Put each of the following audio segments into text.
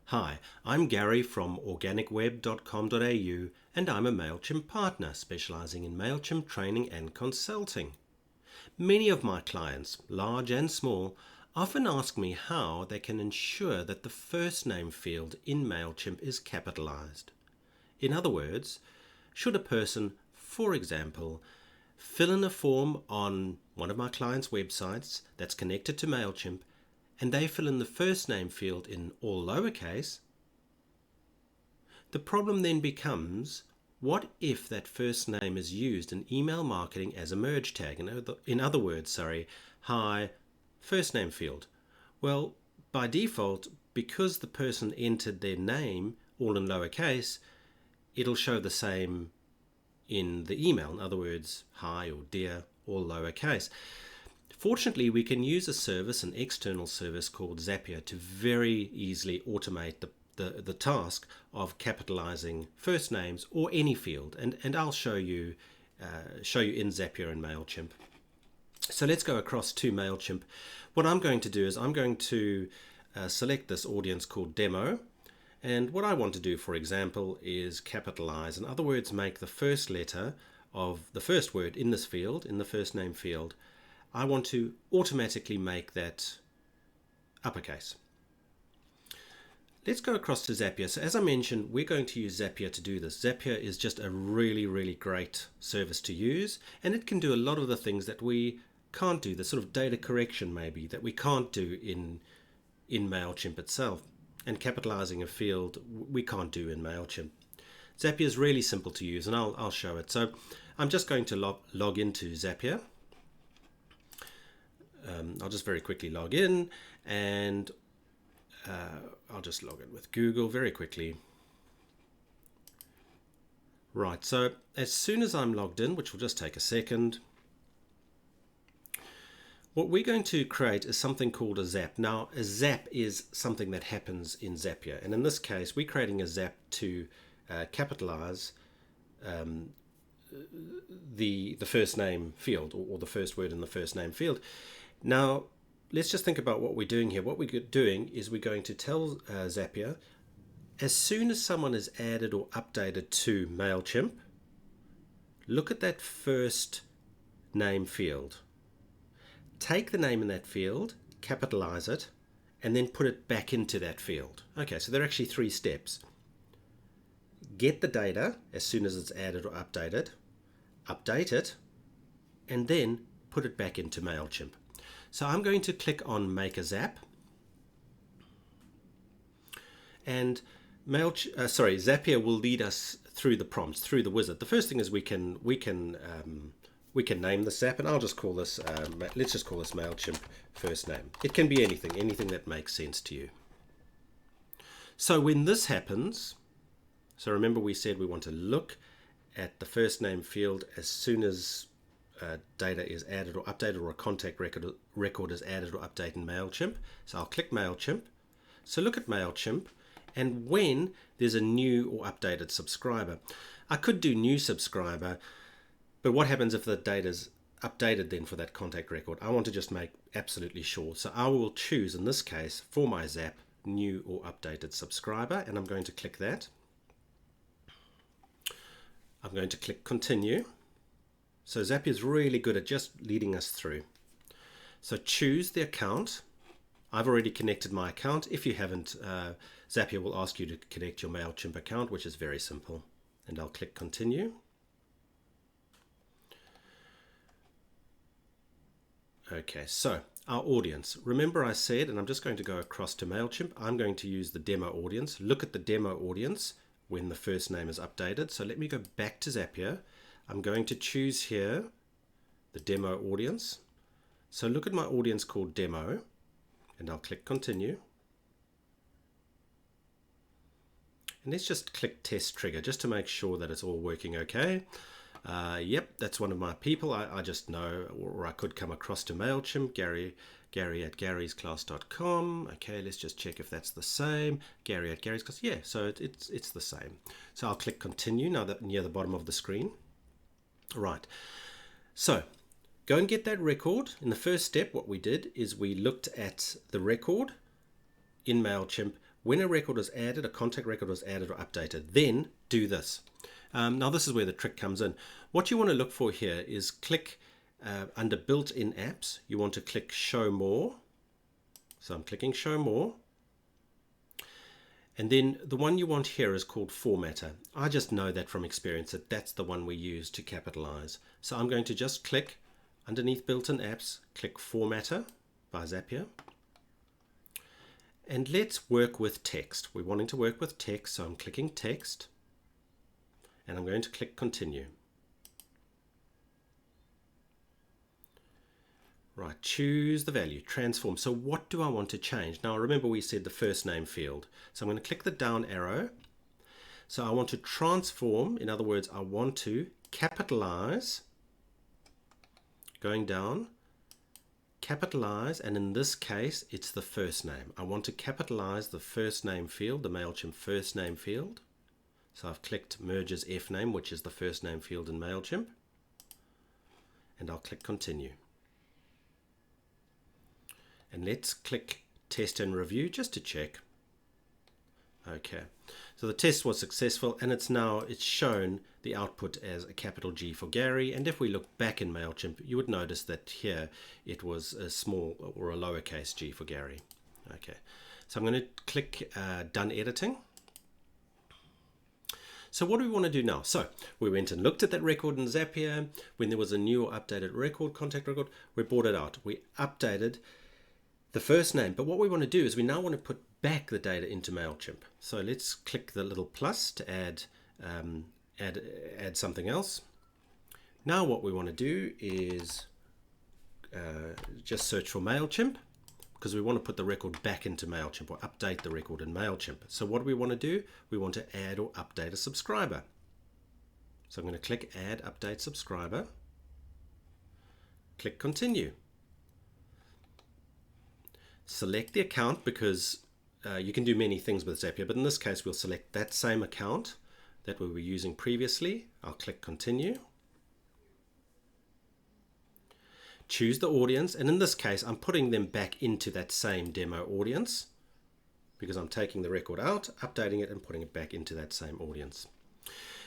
Hi, I'm Gary from organicweb.com.au and I'm a Mailchimp partner specializing in Mailchimp training and consulting. Many of my clients, large and small, often ask me how they can ensure that the first name field in Mailchimp is capitalized. In other words, should a person, for example, fill in a form on one of my clients' websites that's connected to Mailchimp and they fill in the first name field in all lowercase, the problem then becomes, what if that first name is used in email marketing as a merge tag? In other words, hi, first name field. Well, by default, because the person entered their name all in lowercase, it'll show the same in the email. In other words, hi or dear, all lowercase. Fortunately, we can use a service, an external service called Zapier, to very easily automate the task of capitalizing first names or any field. And I'll show you in Zapier and Mailchimp. So let's go across to Mailchimp. What I'm going to do is I'm going to select this audience called demo. And what I want to do, for example, is capitalize. In other words, make the first letter of the first word in this field, in the first name field, I want to automatically make that uppercase. Let's go across to Zapier. So as I mentioned, we're going to use Zapier to do this. Zapier is just a really, really great service to use, and it can do a lot of the things that we can't do, the sort of data correction maybe that we can't do in Mailchimp itself. And capitalizing a field we can't do in Mailchimp. Zapier is really simple to use, and I'll show it. So I'm just going to log into Zapier. I'll just very quickly log in, and I'll just log in with Google very quickly. Right, so as soon as I'm logged in, which will just take a second, what we're going to create is something called a zap. Now, a zap is something that happens in Zapier, and in this case, we're creating a zap to capitalize the first name field, or the first word in the first name field. Now, let's just think about what we're doing here. What we're doing is we're going to tell Zapier, as soon as someone is added or updated to Mailchimp, look at that first name field. Take the name in that field, capitalize it, and then put it back into that field. Okay, so there are actually 3 steps. Get the data as soon as it's added or updated, update it, and then put it back into Mailchimp. So I'm going to click on Make a Zap, and Zapier will lead us through the prompts, through the wizard. The first thing is we can name the zap, and I'll just call this. Let's just call this Mailchimp first name. It can be anything that makes sense to you. So when this happens, so remember we said we want to look at the first name field as soon as data is added or updated, or a contact record is added or updated in Mailchimp. So I'll click Mailchimp. So look at Mailchimp, and when there's a new or updated subscriber. I could do new subscriber, but what happens if the data's updated then for that contact record? I want to just make absolutely sure. So I will choose, in this case, for my Zap, new or updated subscriber, and I'm going to click that. I'm going to click Continue. So Zapier is really good at just leading us through. So choose the account. I've already connected my account. If you haven't, Zapier will ask you to connect your Mailchimp account, which is very simple. And I'll click Continue. Okay, so our audience. Remember I said, and I'm just going to go across to Mailchimp, I'm going to use the demo audience. Look at the demo audience when the first name is updated. So let me go back to Zapier. I'm going to choose here the demo audience. So look at my audience called demo, and I'll click Continue. And let's just click Test Trigger just to make sure that it's all working okay. Yep, that's one of my people. I just know, or I could come across to Mailchimp, Gary at garysclass.com. Okay, let's just check if that's the same. Gary at garysclass. Yeah, so it's the same. So I'll click Continue now that near the bottom of the screen. Right, so go and get that record. In the first step, what we did is we looked at the record in Mailchimp when a record is added, a contact record is added or updated, then do this. Now this is where the trick comes in. What you want to look for here is click under built-in apps. You want to click show more. So I'm clicking show more. And then the one you want here is called formatter. I just know that from experience that that's the one we use to capitalize. So I'm going to just click underneath built-in apps, click formatter by Zapier. And let's work with text. We're wanting to work with text, so I'm clicking text. And I'm going to click continue. Right, choose the value, transform. So what do I want to change? Now remember we said the first name field. So I'm going to click the down arrow. So I want to transform, in other words, I want to capitalize, going down, capitalize, and in this case it's the first name. I want to capitalize the first name field, the Mailchimp first name field. So I've clicked merge as F name, which is the first name field in Mailchimp, and I'll click continue. And let's click test and review just to check. Okay, so the test was successful, and it's shown the output as a capital G for Gary. And if we look back in Mailchimp, you would notice that here it was a small or a lowercase g for Gary. Okay, so I'm going to click done editing. So what do we want to do now? So we went and looked at that record in Zapier. When there was a new or updated record, contact record, we brought it out. We updated the first name, but what we want to do is we now want to put back the data into Mailchimp. So let's click the little plus to add something else. Now what we want to do is just search for Mailchimp, because we want to put the record back into Mailchimp, or update the record in Mailchimp. So what do we want to do? We want to add or update a subscriber. So I'm going to click add update subscriber, click continue. Select the account, because you can do many things with Zapier, but in this case we'll select that same account that we were using previously. I'll click continue. Choose the audience, and in this case I'm putting them back into that same demo audience, because I'm taking the record out, updating it, and putting it back into that same audience.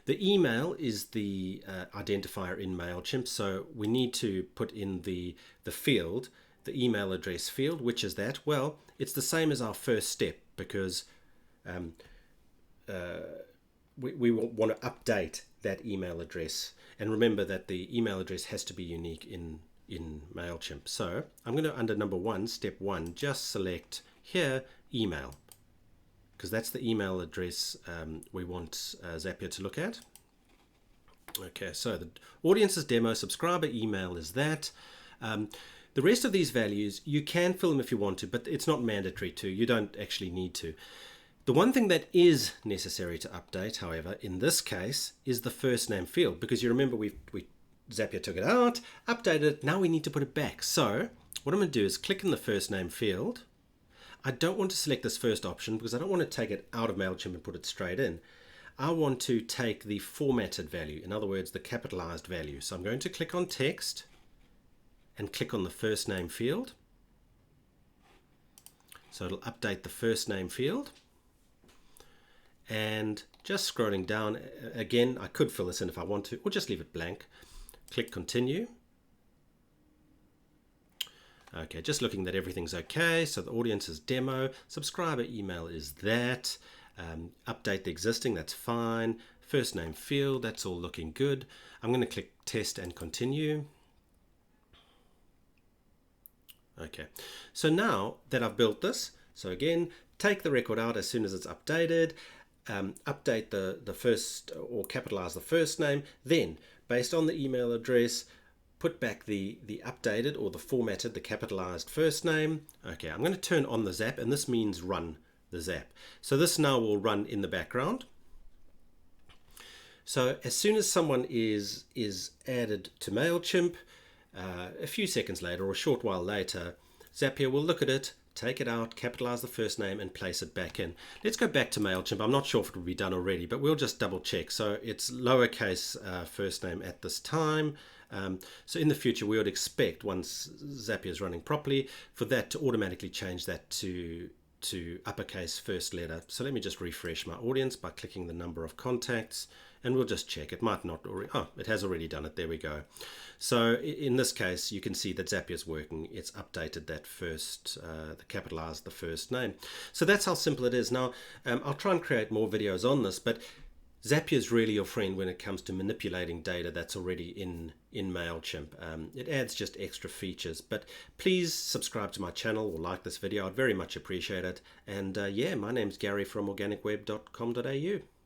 The email is the identifier in Mailchimp, so we need to put in the field, the email address field. Which is that? Well, it's the same as our first step, because we want to update that email address. And remember that the email address has to be unique in Mailchimp. So I'm going to, under number 1, step 1, just select here email, because that's the email address we want Zapier to look at. Okay, so the audience's demo subscriber email is that. The rest of these values, you can fill them if you want to, but it's not mandatory to. You don't actually need to. The one thing that is necessary to update, however, in this case, is the first name field, because you remember Zapier took it out, updated it, now we need to put it back. So what I'm going to do is click in the first name field. I don't want to select this first option because I don't want to take it out of Mailchimp and put it straight in. I want to take the formatted value, in other words, the capitalized value. So I'm going to click on text and click on the first name field. So it'll update the first name field. And just scrolling down, again, I could fill this in if I want to, or just leave it blank. Click continue. Okay, just looking that everything's okay. So the audience's demo, subscriber email is that. Update the existing, that's fine. First name field, that's all looking good. I'm going to click test and continue. Okay, so now that I've built this, so again, take the record out as soon as it's updated, update the first, or capitalize the first name, then based on the email address, put back the updated or the formatted, the capitalized first name. Okay, I'm going to turn on the Zap, and this means run the Zap. So this now will run in the background. So as soon as someone is added to Mailchimp, a few seconds later or a short while later, Zapier will look at it, take it out, capitalize the first name, and place it back in. Let's go back to Mailchimp. I'm not sure if it will be done already, but we'll just double check. So it's lowercase first name at this time. So in the future, we would expect, once Zapier is running properly, for that to automatically change that to to uppercase first letter. So let me just refresh my audience by clicking the number of contacts, and we'll just check. It might not already, oh, it has already done it. There we go. So in this case, you can see that Zapier is working. It's updated that first, capitalized the first name. So that's how simple it is. Now, I'll try and create more videos on this, but Zapier is really your friend when it comes to manipulating data that's already in Mailchimp. It adds just extra features, but please subscribe to my channel or like this video. I'd very much appreciate it. And yeah, my name's Gary from organicweb.com.au.